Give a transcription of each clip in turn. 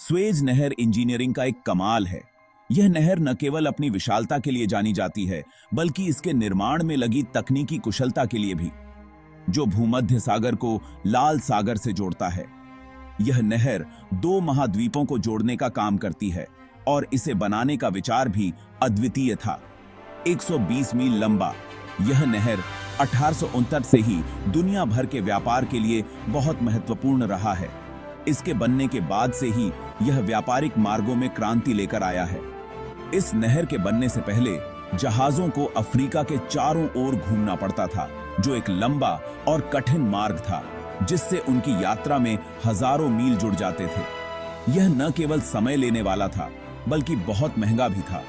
Suez नहर engineering का एक कमाल है। यह नहर न केवल अपनी विशालता के लिए जानी जाती है, बल्कि इसके निर्माण में लगी तकनीकी कुशलता के लिए भी, जो भूमध्य सागर को लाल सागर से जोड़ता है। यह नहर दो महाद्वीपों को जोड़ने का काम करती है और इसे बनाने का विचार भी अद्वितीय था। 120 मील लंबा यह नहर 1869 से ही दुनिया भर के व्यापार के लिए बहुत महत्वपूर्ण रहा है। इसके बनने के बाद से ही यह व्यापारिक मार्गों में क्रांति लेकर आया है। इस नहर के बनने से पहले जहाजों को अफ्रीका के चारों ओर घूमना पड़ता था, जो एक लंबा और कठिन मार्ग था, जिससे उनकी यात्रा में हजारों मील जुड़ जाते थे। यह न केवल समय लेने वाला था, बल्कि बहुत महंगा भी था।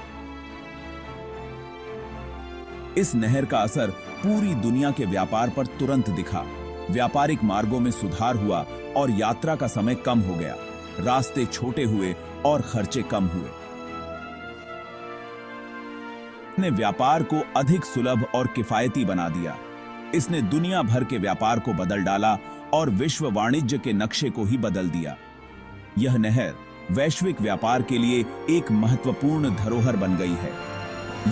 इस नहर का असर पूरी दुनिया के व्यापार पर तुरंत दिखा। व्यापारिक मार्गों में सुधार हुआ और यात्रा का समय कम हो गया। रास्ते छोटे हुए और खर्चे कम हुए। ने व्यापार को अधिक सुलभ और किफायती बना दिया। इसने दुनिया भर के व्यापार को बदल डाला और विश्व वाणिज्य के नक्शे को ही बदल दिया। यह नहर वैश्विक व्यापार के लिए एक महत्वपूर्ण धरोहर बन गई है।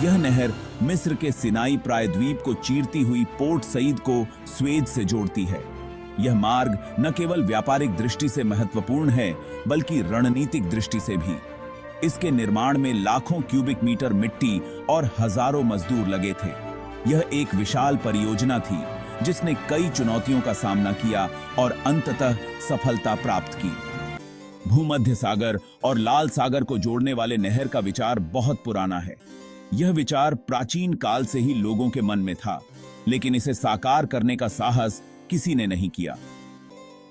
यह नहर मिस्र के सिनाई प्रायद्वीप को चीरती हुई पोर्ट सईद को स्वेज से जोड़ती है। यह मार्ग न केवल व्यापारिक दृष्टि से महत्वपूर्ण है, बल्कि रणनीतिक दृष्टि से भी। इसके निर्माण में लाखों क्यूबिक मीटर मिट्टी और हजारों मजदूर लगे थे। यह एक विशाल परियोजना थी, जिसने कई चुनौतियों का सामना किया और अंततः सफलता प्राप्त की। भूमध्य सागर और लाल सागर को जोड़ने वाले नहर का विचार बहुत पुराना है। यह विचार प्राचीन काल से ही लोगों के मन में था, लेकिन इसे साकार करने का साहस किसी ने नहीं किया।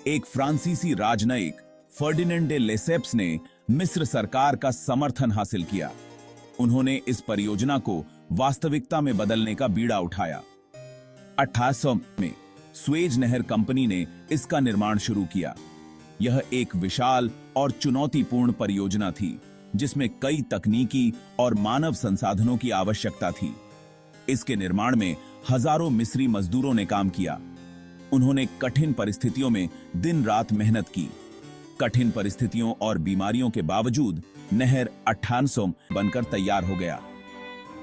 एक फ्रांसीसी राजनयिक फर्डिनेंड दे लेसेप्स ने मिस्र सरकार का समर्थन हासिल किया। उन्होंने इस परियोजना को वास्तविकता में बदलने का बीड़ा उठाया। 1800 में स्वेज नहर कंपनी ने इसका निर्माण शुरू किया। यह एक विशाल और चुनौतीपूर्ण परियोजना थी, जिसमें कई तकनीकी और मानव संसाधनों की आवश्यकता थी। इसके निर्माण में हजारों मिस्री मजदूरों ने काम किया। उन्होंने कठिन परिस्थितियों में दिन रात मेहनत की। कठिन परिस्थितियों और बीमारियों के बावजूद नहर 1800 बनकर तैयार हो गया।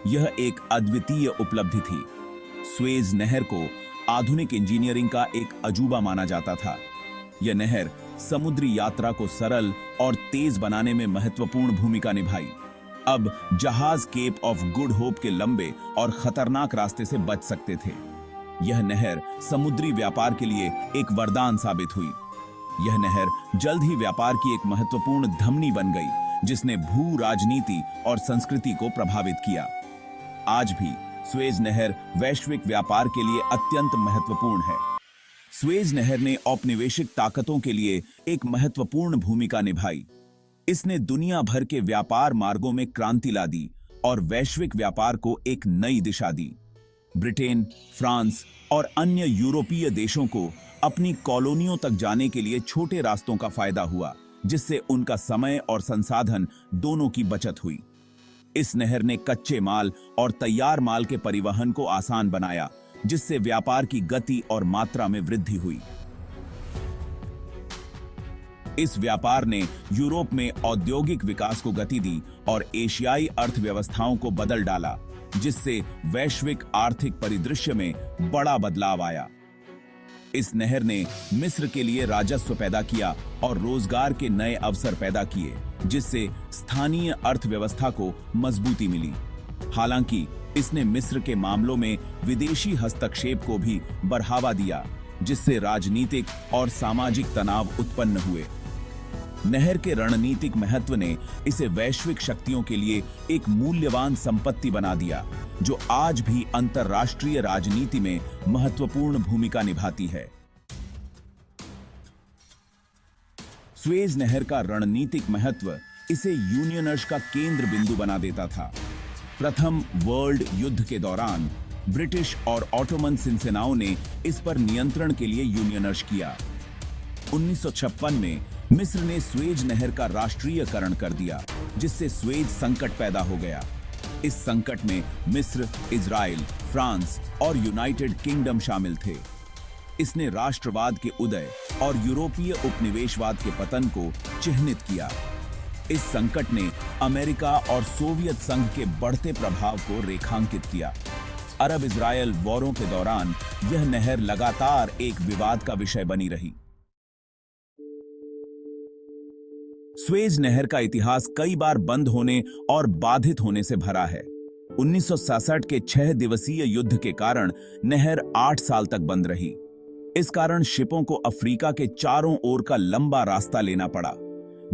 यह एक अद्वितीय उपलब्धि थी। स्वेज नहर को आधुनिक इंजीनियरिंग का एक अजूबा माना जाता था। यह नहर समुद्री यात्रा को सरल और तेज बनाने में महत्वपूर्ण भूमिका निभाई। अब जहाज केप ऑफ गुड होप के लंबे और खतरनाक रास्ते से बच सकते थे। यह नहर समुद्री व्यापार के लिए एक वरदान साबित हुई। यह नहर जल्द ही व्यापार की एक महत्वपूर्ण धमनी बन गई, जिसने भू राजनीति और संस्कृति को प्रभावित किया। आज भी स्वेज नहर वैश्विक व्यापार के लिए अत्यंत महत्वपूर्ण है। स्वेज नहर ने औपनिवेशिक ताकतों के लिए एक महत्वपूर्ण भूमिका निभाई। इसने दुनिया भर के व्यापार मार्गों में क्रांति ला दी और वैश्विक व्यापार को एक नई दिशा दी। ब्रिटेन, फ्रांस और अन्य यूरोपीय देशों को अपनी कॉलोनियों तक जाने के लिए छोटे रास्तों का फायदा हुआ, जिससे उनका समय और संसाधन दोनों की बचत हुई। इस नहर ने कच्चे माल और तैयार माल के परिवहन को आसान बनाया, जिससे व्यापार की गति और मात्रा में वृद्धि हुई। इस व्यापार ने यूरोप में औद्योगिक विकास को गति दी और एशियाई अर्थव्यवस्थाओं को बदल डाला, जिससे वैश्विक आर्थिक परिदृश्य में बड़ा बदलाव आया। इस नहर ने मिस्र के लिए राजस्व पैदा किया और रोजगार के नए अवसर पैदा किए, जिससे स्थानीय अर्थव्यवस्था को मजबूती मिली। हालांकि इसने मिस्र के मामलों में विदेशी हस्तक्षेप को भी बढ़ावा दिया, जिससे राजनीतिक और सामाजिक तनाव उत्पन्न हुए। नहर के रणनीतिक महत्व ने इसे वैश्विक शक्तियों के लिए एक मूल्यवान संपत्ति बना दिया, जो आज भी अंतर्राष्ट्रीय राजनीति में महत्वपूर्ण भूमिका निभाती है। स्वेज नहर का रणनीतिक महत्व इसे यूनियनर्स का केंद्र बिंदु बना देता था। प्रथम वर्ल्ड युद्ध के दौरान ब्रिटिश और ऑटोमन सेनाओं ने इस पर नियंत्रण के लिए यूनियनर्स किया। 1956 में मिस्र ने स्वेज नहर का राष्ट्रीयकरण कर दिया, जिससे स्वेज संकट पैदा हो गया। इस संकट में मिस्र, इजराइल, फ्रांस और यूनाइटेड किंगडम शामिल थे। इसने राष्ट्रवाद के उदय और यूरोपीय उपनिवेशवाद के पतन को चिह्नित किया। इस संकट ने अमेरिका और सोवियत संघ के बढ़ते प्रभाव को रेखांकित किया। अरब इजरायल वॉरों के दौरान यह नहर लगातार एक विवाद का विषय बनी रही। स्वेज नहर का इतिहास कई बार बंद होने और बाधित होने से भरा है। 1967 के 6 दिवसीय युद्ध के कारण नहर 8 साल तक बंद रही। इस कारण शिपों को अफ्रीका के चारों ओर का लंबा रास्ता लेना पड़ा,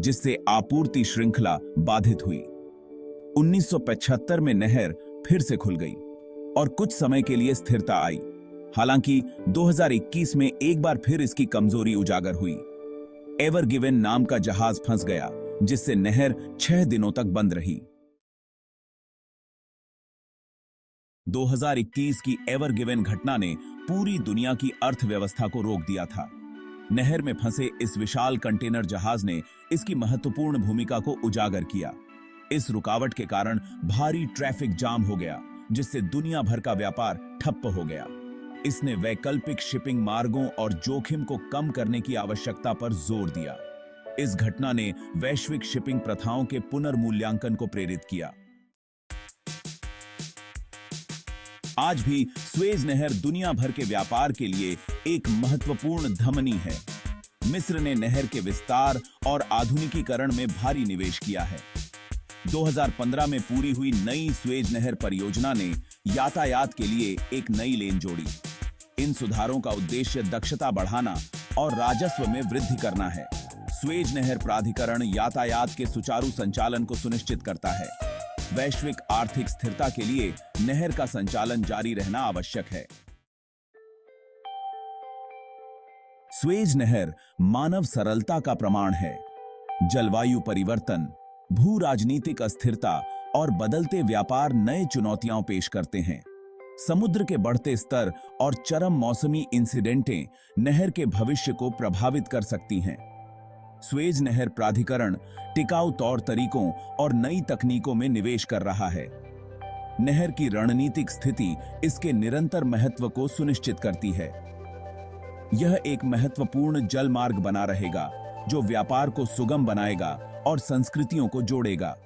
जिससे आपूर्ति श्रृंखला बाधित हुई। 1975 में नहर फिर से खुल गई और कुछ समय के लिए स्थिरता आई। हालांकि 2021 में एक बार फिर इसकी कमजोरी उजागर हुई। एवर गिवन नाम का जहाज फंस गया, जिससे नहर 6 दिनों तक बंद रही। 2021 की एवर गिवन घटना ने पूरी दुनिया की अर्थव्यवस्था को रोक दिया था। नहर में फंसे इस विशाल कंटेनर जहाज ने इसकी महत्वपूर्ण भूमिका को उजागर किया। इस रुकावट के कारण भारी ट्रैफिक जाम हो गया, जिससे दुनिया भर का व्यापार ठप्प हो गया। इसने वैकल्पिक शिपिंग मार्गों और जोखिम को कम करने की आवश्यकता पर जोर दिया। इस घटना ने वैश्विक शिपिंग प्रथाओं के पुनर्मूल्यांकन को प्रेरित किया। आज भी स्वेज नहर दुनिया भर के व्यापार के लिए एक महत्वपूर्ण धमनी है। मिस्र ने नहर के विस्तार और आधुनिकीकरण में भारी निवेश किया है। 2015 में पूरी हुई नई स्वेज नहर परियोजना ने यातायात के लिए एक नई लेन जोड़ी। इन सुधारों का उद्देश्य दक्षता बढ़ाना और राजस्व में वृद्धि करना है। स्वेज नहर प्राधिकरण यातायात के सुचारू संचालन को सुनिश्चित करता है। वैश्विक आर्थिक स्थिरता के लिए नहर का संचालन जारी रहना आवश्यक है। स्वेज नहर मानव सरलता का प्रमाण है। जलवायु परिवर्तन, भू राजनीतिक अस्थिरता और बदलते व्यापार नए चुनौतियां पेश करते हैं। समुद्र के बढ़ते स्तर और चरम मौसमी इंसिडेंटें नहर के भविष्य को प्रभावित कर सकती हैं। स्वेज नहर प्राधिकरण टिकाऊ तौर तरीकों और नई तकनीकों में निवेश कर रहा है। नहर की रणनीतिक स्थिति इसके निरंतर महत्व को सुनिश्चित करती है। यह एक महत्वपूर्ण जल मार्ग बना रहेगा, जो व्यापार को सुगम बनाएगा और संस्कृतियों को जोड़ेगा।